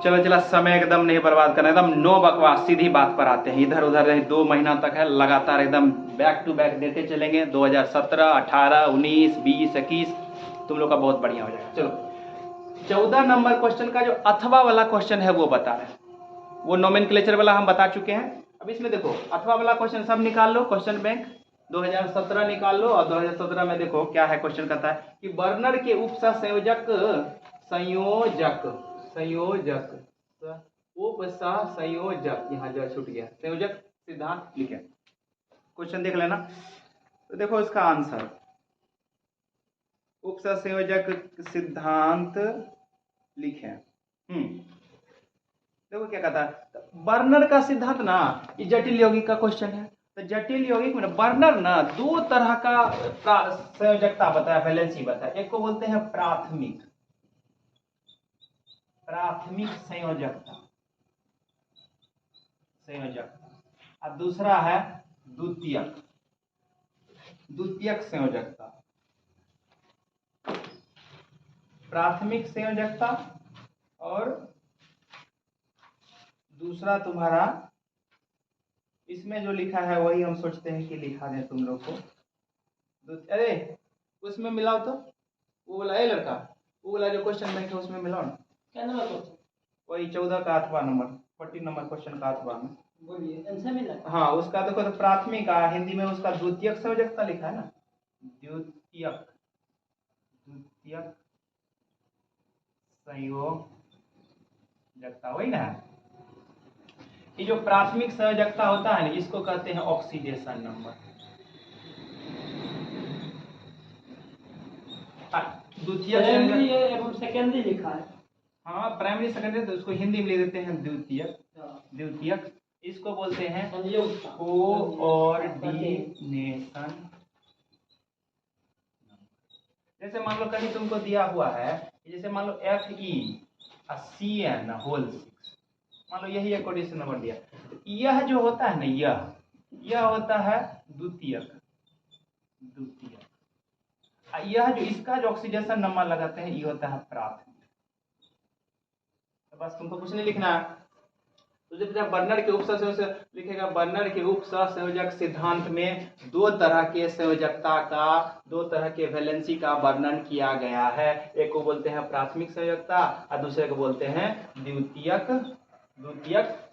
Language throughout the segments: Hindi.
चलो चला, समय एकदम नहीं बर्बाद करना, एकदम नो बकवास, सीधी बात पर आते हैं। इधर उधर नहीं, 2 महीना तक है लगातार एकदम बैक टू बैक देते चलेंगे। 2017, 18, 19, 20, 21 तुम लोग का बहुत बढ़िया हो जाएगा। चलो 14 नंबर क्वेश्चन का जो अथवा वाला क्वेश्चन है वो बता रहे हैं। वो नोमेनक्लेचर वाला हम बता चुके हैं। अब इसमें देखो अथवा वाला क्वेश्चन सब निकाल लो, क्वेश्चन बैंक 2017 निकाल लो। और 2017 में देखो क्या है, क्वेश्चन कहता है कि बर्नर के उपसंयोजक उपसंयोजक, यहाँ जो छूट गया, संयोजक सिद्धांत लिखे। क्वेश्चन देख लेना। तो देखो इसका आंसर उपसंयोजक सिद्धांत लिखे। देखो क्या कहता है, बर्नर का सिद्धांत ना, ये जटिल यौगिक का क्वेश्चन है। तो जटिल यौगिक में बर्नर ना 2 तरह का संयोजकता बताया, वैलेंसी बताया। एक को बोलते हैं प्राथमिक संयोजकता, और दूसरा है द्वितीयक संयोजकता। प्राथमिक संयोजकता और दूसरा तुम्हारा, इसमें जो लिखा है वही हम सोचते हैं कि लिखा दें तुम लोग को। अरे उसमें मिलाओ तो, वो बोला ए लड़का, वो बोला जो क्वेश्चन बैंक है उसमें मिलाओ ना। क्या नंबर? वही 14 का अथवा नंबर, 40 नंबर क्वेश्चन का अथवा में बोलिए आंसर मिला। हाँ उसका देखो, तो प्राथमिक का हिंदी में उसका द्वितीयक संयोजकता लिखा है ना, द्वितीयक संयोजकता, वही ना। ये जो प्राथमिक संयोजकता होता है ना, इसको कहते हैं ऑक्सीडेशन नंबर। द्वितीयक एवं सेकेंडरी लिखा है। हाँ प्राइमरी सेकेंडरी, तो उसको हिंदी में ले देते हैं द्वितीयक। इसको बोलते हैं कोऑर्डिनेशन। जैसे मान लो कहीं तुमको दिया हुआ है, जैसे मान लो FeCN होल 6, मान लो यही एक कोऑर्डिनेशन नंबर दिया। यह जो होता है ना, यह होता है द्वितीयक। यह जो इसका जो ऑक्सीडेशन नंबर लगाते हैं ये होता है प्राथमिक। तो बस तुमको कुछ नहीं लिखना है। तो जब बर्नर के उपसंयोजक लिखेगा, बर्नर के उपसंयोजक सिद्धांत में 2 तरह के संयोजकता का, 2 तरह के वैलेंसी का वर्णन किया गया है। एक को बोलते हैं प्राथमिक संयोजकता और दूसरे को बोलते हैं द्वितीयक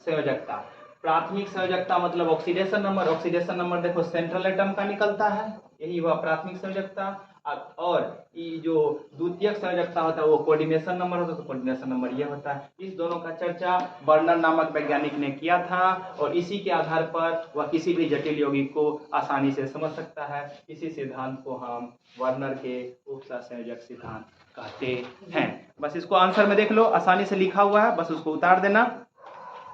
संयोजकता। प्राथमिक संयोजकता मतलब ऑक्सीडेशन नंबर। ऑक्सीडेशन नंबर देखो सेंट्रल एटम का निकलता है, यही हुआ प्राथमिक संयोजकता। और ये जो द्वितीयक संयोजकता होता है वो कोऑर्डिनेशन नंबर होता है, तो कोऑर्डिनेशन नंबर ये होता है। इस दोनों का चर्चा बर्नर नामक वैज्ञानिक ने किया था, और इसी के आधार पर वह किसी भी जटिल यौगिक को आसानी से समझ सकता है। इसी सिद्धांत को हम बर्नर के उपसंयोजक सिद्धांत कहते हैं। बस इसको आंसर में देख लो, आसानी से लिखा हुआ है, बस उसको उतार देना।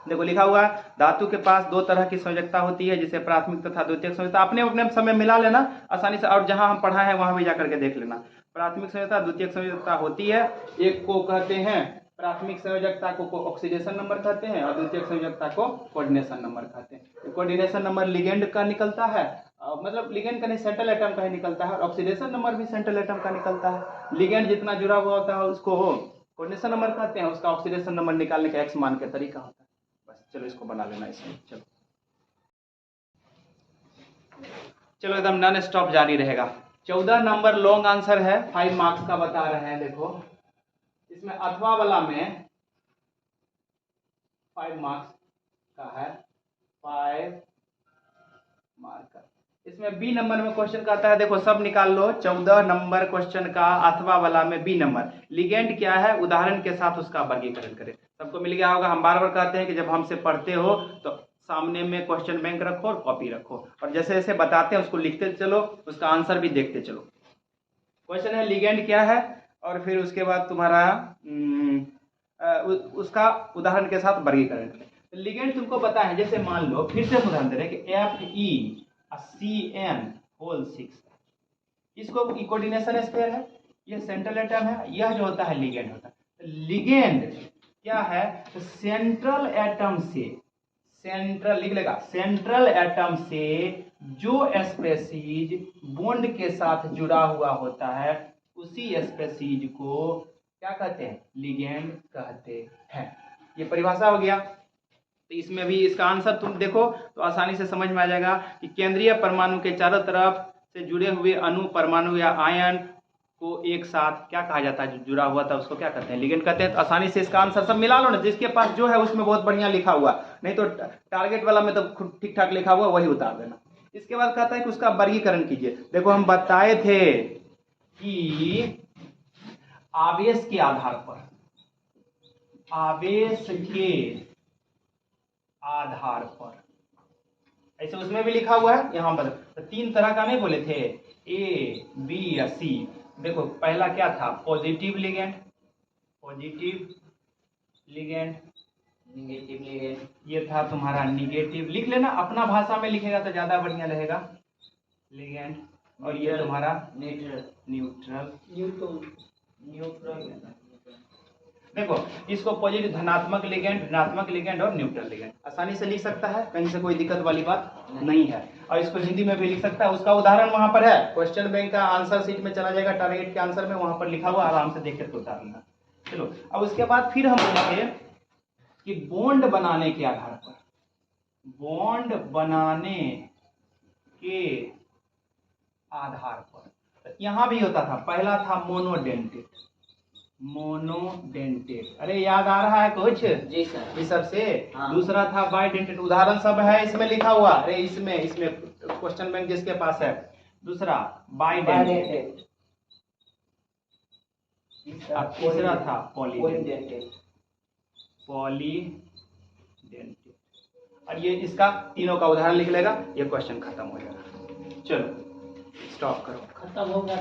देखो लिखा हुआ है, धातु के पास 2 तरह की संयोजकता होती है, जिसे प्राथमिक तथा द्वितीयक संयोजकता। अपने अपने समय मिला लेना आसानी से, और जहां हम पढ़ा है वहां भी जाकर के देख लेना। प्राथमिक संयोजकता, द्वितीयक संयोजकता होती है। एक को कहते हैं प्राथमिक संयोजकता को ऑक्सीडेशन नंबर कहते हैं, और द्वितीयक संयोजकता को कोऑर्डिनेशन नंबर कहते हैं। कोऑर्डिनेशन नंबर लिगेंड का निकलता है, मतलब लिगेंड का नहीं, सेंट्रल एटम का ही निकलता है, और ऑक्सीडेशन नंबर भी सेंट्रल एटम का निकलता है। लिगेंड जितना जुड़ा हुआ होता है उसको कोऑर्डिनेशन नंबर कहते हैं, उसका ऑक्सीडेशन नंबर निकालने का एक्स मान के तरीका होता है। चलो इसको बना लेना इसमें। चलो एकदम नॉन स्टॉप जारी रहेगा। 14 नंबर लॉन्ग आंसर है, 5 मार्क्स का बता रहे हैं। देखो इसमें अथवा वाला में 5 मार्क्स का है, 5 मार्कर। इसमें बी नंबर में क्वेश्चन कहता है, देखो सब निकाल लो। 14 नंबर क्वेश्चन का अथवा वाला में बी नंबर, लिगेंड क्या है उदाहरण के साथ उसका वर्गीकरण करें। सबको मिल गया होगा। हम बार बार कहते हैं कि जब हमसे पढ़ते हो तो सामने में क्वेश्चन बैंक रखो और कॉपी रखो, और जैसे जैसे बताते हैं उसको लिखते चलो, उसका आंसर भी देखते चलो। क्वेश्चन है लिगेंड क्या है, और फिर उसके बाद तुम्हारा उसका उदाहरण के साथ वर्गीकरण करें। लिगेंड तुमको पता है, जैसे मान लो फिर से उदाहरण दे रहे हैं कि FeCN होल 6, इसको कोऑर्डिनेशन स्क्वायर है, यह सेंट्रल एटम है, यह जो होता है लिगेंड होता है। लिगेंड क्या है, तो सेंट्रल एटम से, सेंट्रल लिख लेगा, सेंट्रल एटम से जो स्पेसीज बॉन्ड के साथ जुड़ा हुआ होता है उसी स्पेसीज को क्या कहते हैं, लिगेंड कहते हैं। ये परिभाषा हो गया। तो इसमें भी इसका आंसर तुम देखो तो आसानी से समझ में आ जाएगा कि केंद्रीय परमाणु के चारों तरफ से जुड़े हुए अणु, परमाणु या आयन को एक साथ क्या कहा जाता है, जो जुड़ा हुआ था उसको क्या कहते हैं, लिगेंड कहते हैं। तो आसानी से इसका आंसर सब मिला लो ना, जिसके पास जो है उसमें बहुत बढ़िया लिखा हुआ, नहीं तो टारगेट वाला में तो ठीक ठाक लिखा हुआ वही उतार देना। इसके बाद कहता है कि उसका वर्गीकरण कीजिए। देखो हम बताए थे कि आवेश के आधार पर, आवेश के आधार पर, ऐसे उसमें भी लिखा हुआ है यहां पर। तो 3 तरह का नहीं बोले थे, ए, बी या सी। देखो पहला क्या था, positive ligand, positive ligand, negative ligand, ये था तुम्हारा निगेटिव। लिख लेना, अपना भाषा में लिखेगा तो ज्यादा बढ़िया रहेगा, लिगेंड। और ये तुम्हारा न्यूट्रल, न्यूट्रल, न्यूट्रल। देखो इसको पॉजिटिव धनात्मक लिगेंड और न्यूट्रल लिगेंड आसानी से लिख सकता है, कहीं से कोई दिक्कत वाली बात नहीं है। और इसको हिंदी में भी लिख सकता है, उसका उदाहरण वहां पर है, क्वेश्चन बैंक का आंसर शीट में चला जाएगा, टारगेट के आंसर में वहां पर लिखा हुआ, आराम से देख के उतार लेना। चलो अब उसके बाद फिर हम बोलेंगे कि बॉन्ड बनाने के आधार पर, बॉन्ड बनाने के आधार पर यहां भी होता था। पहला था मोनोडेंटेट, मोनोडेंटेट, अरे याद आ रहा है कुछ जी सर, इस सब से। हाँ। दूसरा था बाइडेंटेट, उदाहरण सब है इसमें लिखा हुआ, अरे इसमें क्वेश्चन बैंक जिसके पास है। दूसरा बाइडेंटेट, तीसरा था पॉलीडेंटेट, पॉलीडेंटेट। और ये इसका तीनों का उदाहरण लिख लेगा, ये क्वेश्चन खत्म हो जाएगा। चलो स्टॉप करो, खत्म हो गया।